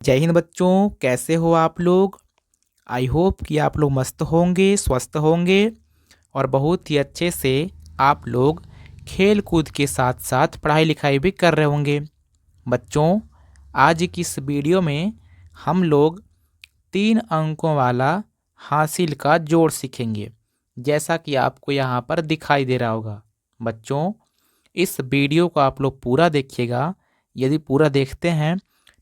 जय हिंद बच्चों, कैसे हो आप लोग। आई होप कि आप लोग मस्त होंगे, स्वस्थ होंगे और बहुत ही अच्छे से आप लोग खेल कूद के साथ साथ पढ़ाई लिखाई भी कर रहे होंगे। बच्चों, आज की इस वीडियो में हम लोग 3 अंकों वाला हासिल का जोड़ सीखेंगे, जैसा कि आपको यहाँ पर दिखाई दे रहा होगा। बच्चों, इस वीडियो को आप लोग पूरा देखिएगा। यदि पूरा देखते हैं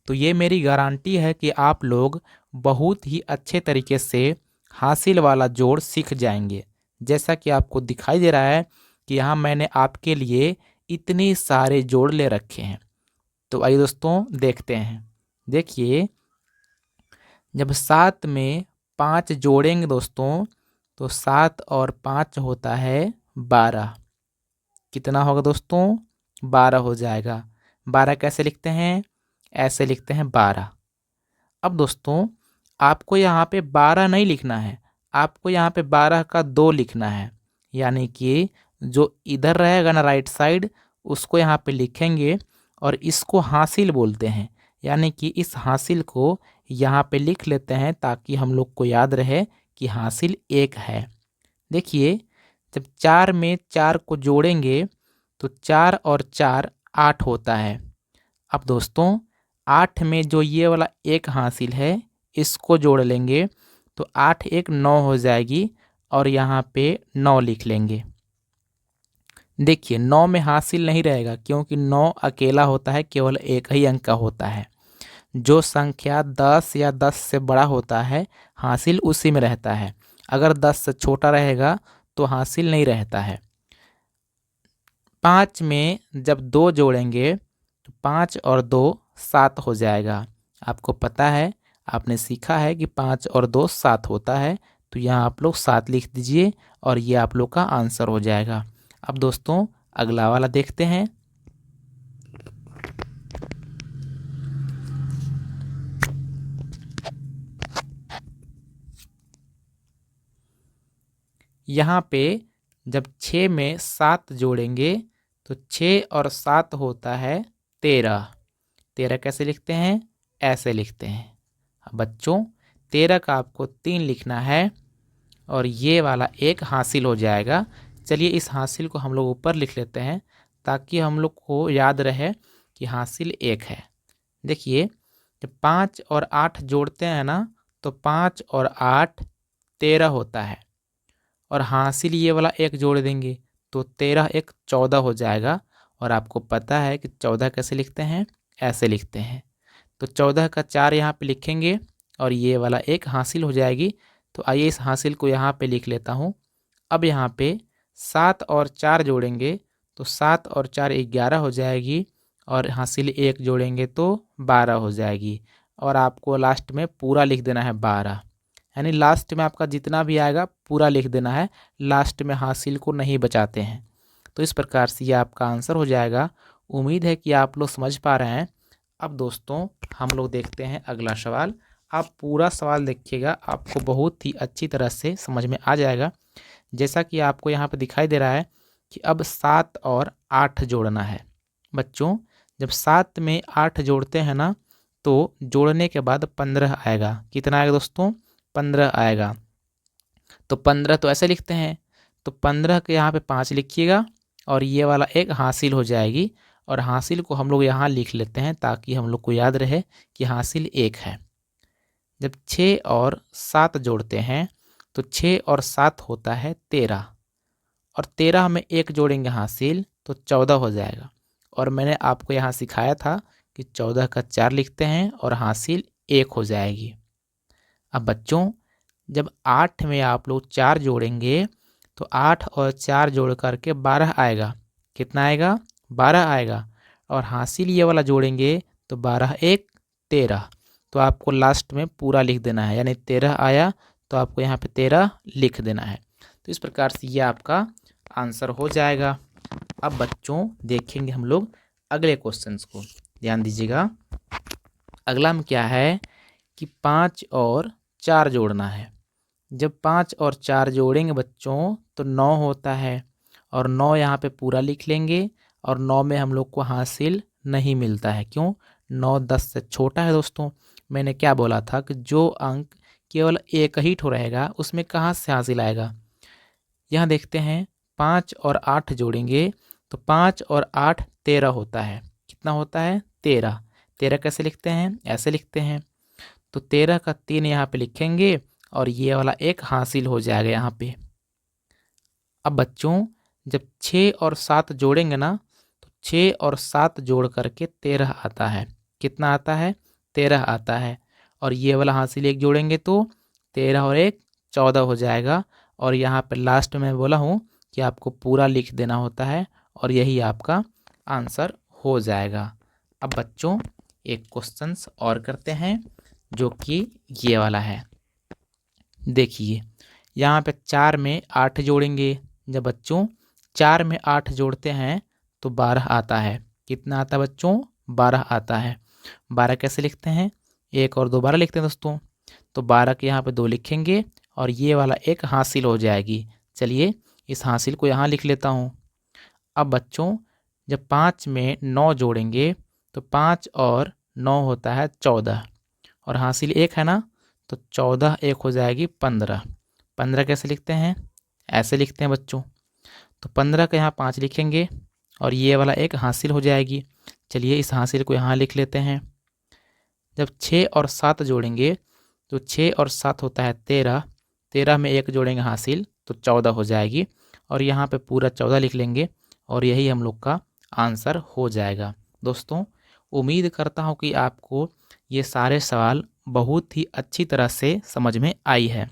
तो ये मेरी गारंटी है कि आप लोग बहुत ही अच्छे तरीके से हासिल वाला जोड़ सीख जाएंगे। जैसा कि आपको दिखाई दे रहा है कि यहाँ मैंने आपके लिए इतने सारे जोड़ ले रखे हैं। तो आइए दोस्तों देखते हैं। देखिए, जब 7 में 5 जोड़ेंगे दोस्तों तो 7 और 5 होता है 12। कितना होगा दोस्तों? 12 हो जाएगा। 12 कैसे लिखते हैं? ऐसे लिखते हैं 12। अब दोस्तों, आपको यहाँ पे 12 नहीं लिखना है, आपको यहाँ पे 12 का 2 लिखना है। यानी कि जो इधर रहेगा ना राइट साइड, उसको यहाँ पे लिखेंगे और इसको हासिल बोलते हैं। यानी कि इस हासिल को यहाँ पे लिख लेते हैं ताकि हम लोग को याद रहे कि हासिल 1 है। देखिए, जब 4 में 4 को जोड़ेंगे तो 4 और 4 8 होता है। अब दोस्तों, 8 में जो ये वाला 1 हासिल है इसको जोड़ लेंगे तो 8 1 9 हो जाएगी और यहाँ पे 9 लिख लेंगे। देखिए, 9 में हासिल नहीं रहेगा क्योंकि 9 अकेला होता है, केवल एक ही अंक का होता है। जो संख्या 10 या 10 से बड़ा होता है हासिल उसी में रहता है। अगर 10 से छोटा रहेगा तो हासिल नहीं रहता है। 5 में जब 2 जोड़ेंगे तो 5 और 2 7 हो जाएगा। आपको पता है, आपने सीखा है कि 5 और 2 7 होता है। तो यहाँ आप लोग 7 लिख दीजिए और ये आप लोग का आंसर हो जाएगा। अब दोस्तों, अगला वाला देखते हैं। यहाँ पे जब 6 में 7 जोड़ेंगे तो 6 और 7 होता है 13। 13 कैसे लिखते हैं? ऐसे लिखते हैं। बच्चों, 13 का आपको 3 लिखना है और ये वाला 1 हासिल हो जाएगा। चलिए, इस हासिल को हम लोग ऊपर लिख लेते हैं ताकि हम लोग को याद रहे कि हासिल 1 है। देखिए, जब 5 और 8 जोड़ते हैं ना तो 5 और 8 13 होता है और हासिल ये वाला 1 जोड़ देंगे तो 13 1 14 हो जाएगा। और आपको पता है कि 14 कैसे लिखते हैं? ऐसे लिखते हैं। तो 14 का 4 यहाँ पे लिखेंगे और ये वाला 1 हासिल हो जाएगी। तो आइए इस हासिल को यहाँ पे लिख लेता हूँ। अब यहाँ पे 7 और 4 जोड़ेंगे तो 7 और 4 11 हो जाएगी और हासिल 1 जोड़ेंगे तो 12 हो जाएगी। और आपको लास्ट में पूरा लिख देना है 12। यानी लास्ट में आपका जितना भी आएगा पूरा लिख देना है, लास्ट में हासिल को नहीं बचाते हैं। तो इस प्रकार से ये आपका आंसर हो जाएगा। उम्मीद है कि आप लोग समझ पा रहे हैं। अब दोस्तों, हम लोग देखते हैं अगला सवाल। आप पूरा सवाल देखिएगा, आपको बहुत ही अच्छी तरह से समझ में आ जाएगा। जैसा कि आपको यहाँ पे दिखाई दे रहा है कि अब 7 और 8 जोड़ना है। बच्चों, जब 7 में 8 जोड़ते हैं ना तो जोड़ने के बाद 15 आएगा। कितना आएगा दोस्तों? 15 आएगा। तो 15 तो ऐसे लिखते हैं, तो 15 के यहाँ पे 5 लिखिएगा और ये वाला 1 हासिल हो जाएगी। और हासिल को हम लोग यहाँ लिख लेते हैं ताकि हम लोग को याद रहे कि हासिल 1 है। जब 6 और 7 जोड़ते हैं तो 6 और 7 होता है 13 और 13 में 1 जोड़ेंगे हासिल तो 14 हो जाएगा। और मैंने आपको यहाँ सिखाया था कि 14 का 4 लिखते हैं और हासिल 1 हो जाएगी। अब बच्चों, जब 8 में आप लोग 4 जोड़ेंगे तो 8 और 4 जोड़ करके 12 आएगा। कितना आएगा? 12 आएगा। और हासिल ये वाला जोड़ेंगे तो 12 1 13। तो आपको लास्ट में पूरा लिख देना है, यानी 13 आया तो आपको यहाँ पे 13 लिख देना है। तो इस प्रकार से ये आपका आंसर हो जाएगा। अब बच्चों, देखेंगे हम लोग अगले क्वेश्चंस को। ध्यान दीजिएगा। अगला में क्या है कि 5 और 4 जोड़ना है। जब 5 और 4 जोड़ेंगे बच्चों तो 9 होता है और 9 यहाँ पे पूरा लिख लेंगे। और 9 में हम लोग को हासिल नहीं मिलता है। क्यों? 9 10 से छोटा है दोस्तों। मैंने क्या बोला था कि जो अंक केवल एक ही ठो रहेगा उसमें कहाँ से हासिल आएगा। यहाँ देखते हैं 5 और 8 जोड़ेंगे तो 5 और 8 13 होता है। कितना होता है? 13। 13 कैसे लिखते हैं? ऐसे लिखते हैं। तो 13 का 3 यहाँ पे लिखेंगे और ये वाला एक हासिल हो जाएगा यहाँ पे। अब बच्चों जब 6 और 7 जोड़ेंगे ना तो 6 और 7 जोड़ करके 13 आता है। कितना आता है? 13 आता है। और ये वाला हासिल एक जोड़ेंगे तो 13 और 1 14 हो जाएगा। और यहाँ पे लास्ट में बोला हूँ कि आपको पूरा लिख देना होता है और यही आपका आंसर हो जाएगा। अब बच्चों एक क्वेश्चंस और करते हैं जो कि ये वाला है। देखिए यहाँ पे 4 में 8 जोड़ेंगे। जब बच्चों 4 में 8 जोड़ते हैं तो 12 आता है। कितना आता है बच्चों? 12 आता है। 12 कैसे लिखते हैं? 1 और 2 12 लिखते हैं दोस्तों। तो 12 के यहाँ पे 2 लिखेंगे और ये वाला एक हासिल हो जाएगी। चलिए इस हासिल को यहाँ लिख लेता हूँ। अब बच्चों जब 5 में 9 जोड़ेंगे तो 5 और 9 होता है 14 और हासिल 1 है ना, तो 14 1 हो जाएगी 15। 15 कैसे लिखते हैं? ऐसे लिखते हैं बच्चों। तो 15 का यहाँ 5 लिखेंगे और ये वाला एक हासिल हो जाएगी। चलिए इस हासिल को यहाँ लिख लेते हैं। जब 6 और 7 जोड़ेंगे तो 6 और 7 होता है 13। 13 में 1 जोड़ेंगे हासिल तो 14 हो जाएगी और यहाँ पे पूरा 14 लिख लेंगे और यही हम लोग का आंसर हो जाएगा। दोस्तों उम्मीद करता हूँ कि आपको ये सारे सवाल बहुत ही अच्छी तरह से समझ में आई है।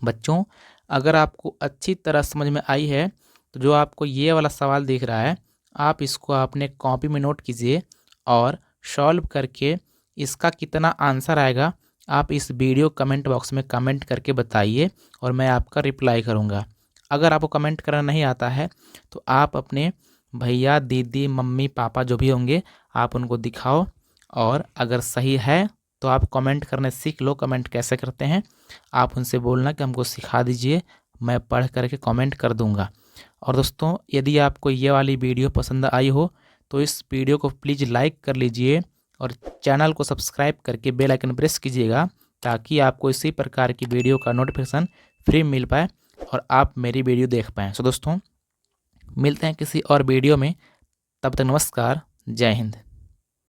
बच्चों अगर आपको अच्छी तरह समझ में आई है तो जो आपको ये वाला सवाल दिख रहा है आप इसको अपने कॉपी में नोट कीजिए और सॉल्व करके इसका कितना आंसर आएगा आप इस वीडियो कमेंट बॉक्स में कमेंट करके बताइए और मैं आपका रिप्लाई करूँगा। अगर आपको कमेंट करना नहीं आता है तो आप अपने भैया दीदी मम्मी पापा जो भी होंगे आप उनको दिखाओ और अगर सही है तो आप कमेंट करने सीख लो। कमेंट कैसे करते हैं आप उनसे बोलना कि हमको सिखा दीजिए, मैं पढ़ करके कमेंट कर दूंगा। और दोस्तों यदि आपको ये वाली वीडियो पसंद आई हो तो इस वीडियो को प्लीज़ लाइक कर लीजिए और चैनल को सब्सक्राइब करके बेल आइकन प्रेस कीजिएगा ताकि आपको इसी प्रकार की वीडियो का नोटिफिकेशन फ्री मिल पाए और आप मेरी वीडियो देख पाएँ। सो दोस्तों मिलते हैं किसी और वीडियो में, तब तक नमस्कार, जय हिंद।